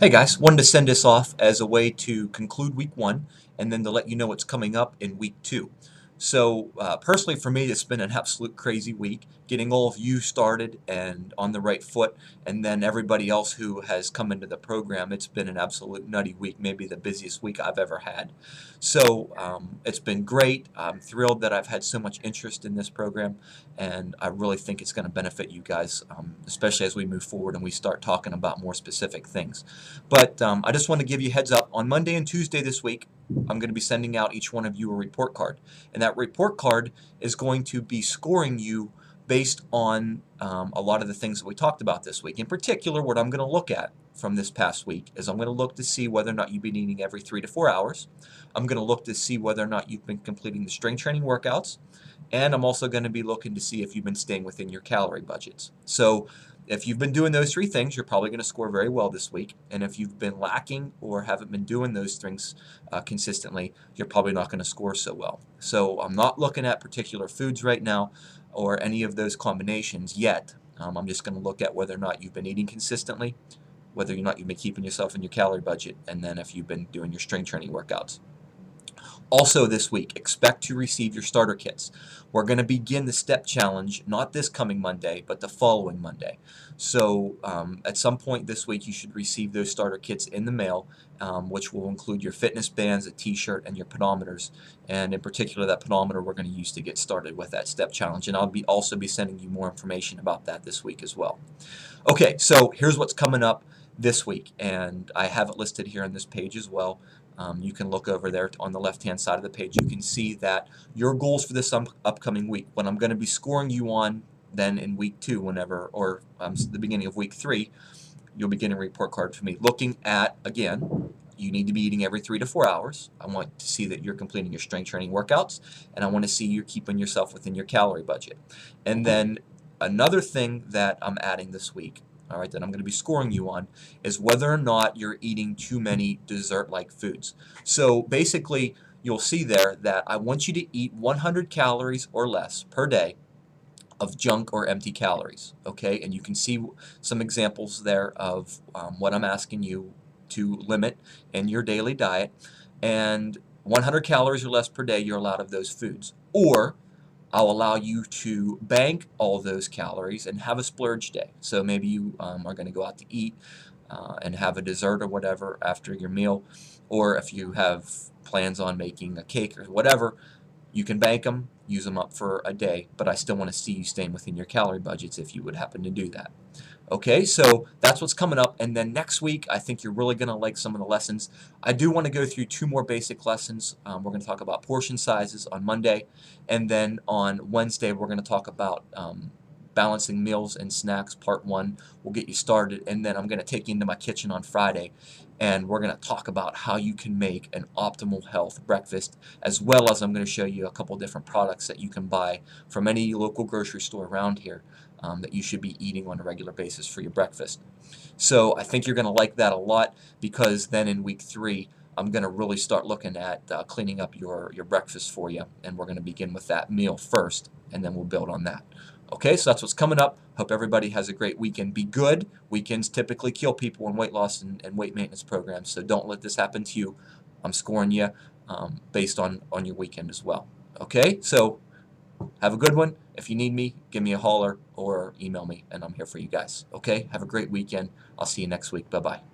Hey guys, wanted to send this off as a way to conclude week one and then to let you know what's coming up in week two. So, personally for me, it's been an absolute crazy week getting all of you started and on the right foot, and then everybody else who has come into the program. It's been an absolute nutty week, maybe the busiest week I've ever had. So, it's been great. I'm thrilled that I've had so much interest in this program, and I really think it's going to benefit you guys, especially as we move forward and we start talking about more specific things. But I just want to give you a heads up. On Monday and Tuesday this week, I'm going to be sending out each one of you a report card. And that report card is going to be scoring you based on a lot of the things that we talked about this week. In particular, what I'm going to look at from this past week is I'm going to look to see whether or not you've been eating every 3 to 4 hours. I'm going to look to see whether or not you've been completing the strength training workouts. And I'm also going to be looking to see if you've been staying within your calorie budgets. So if you've been doing those three things, you're probably going to score very well this week. And if you've been lacking or haven't been doing those things consistently, you're probably not going to score so well. So I'm not looking at particular foods right now or any of those combinations yet. I'm just going to look at whether or not you've been eating consistently, whether or not you've been keeping yourself in your calorie budget, and then if you've been doing your strength training workouts. Also this week, expect to receive your starter kits. We're going to begin the step challenge, not this coming Monday, but the following Monday. So at some point this week, you should receive those starter kits in the mail, which will include your fitness bands, a t-shirt, and your pedometers. And in particular, that pedometer we're going to use to get started with that step challenge. And I'll also be sending you more information about that this week as well. Okay, so here's what's coming up this week, and I have it listed here on this page as well. You can look over there on the left-hand side of the page. You can see that your goals for this upcoming week, what I'm going to be scoring you on then in week two, whenever, or the beginning of week three, you'll be getting a report card from me. Looking at, again, you need to be eating every 3 to 4 hours. I want to see that you're completing your strength training workouts, and I want to see you're keeping yourself within your calorie budget. And then another thing that I'm adding this week, all right, that I'm going to be scoring you on, is whether or not you're eating too many dessert-like foods. So basically, you'll see there that I want you to eat 100 calories or less per day of junk or empty calories, okay? And you can see some examples there of what I'm asking you to limit in your daily diet. And 100 calories or less per day, you're allowed of those foods. Or I'll allow you to bank all those calories and have a splurge day. So maybe you are going to go out to eat and have a dessert or whatever after your meal, or if you have plans on making a cake or whatever, you can bank them, use them up for a day, but I still want to see you staying within your calorie budgets if you would happen to do that. Okay, so that's what's coming up, and then next week I think you're really going to like some of the lessons. I do want to go through two more basic lessons. We're going to talk about portion sizes on Monday, and then on Wednesday we're going to talk about balancing meals and snacks, part one. We'll get you started, and then I'm going to take you into my kitchen on Friday, and we're going to talk about how you can make an optimal health breakfast, as well as I'm going to show you a couple different products that you can buy from any local grocery store around here that you should be eating on a regular basis for your breakfast. So I think you're going to like that a lot, because then in week three I'm going to really start looking at cleaning up your breakfast for you, and we're going to begin with that meal first, and then we'll build on that. Okay, so that's what's coming up. Hope everybody has a great weekend. Be good. Weekends typically kill people in weight loss and weight maintenance programs, so don't let this happen to you. I'm scoring you based on your weekend as well. Okay, so have a good one. If you need me, give me a holler or email me, and I'm here for you guys. Okay, have a great weekend. I'll see you next week. Bye-bye.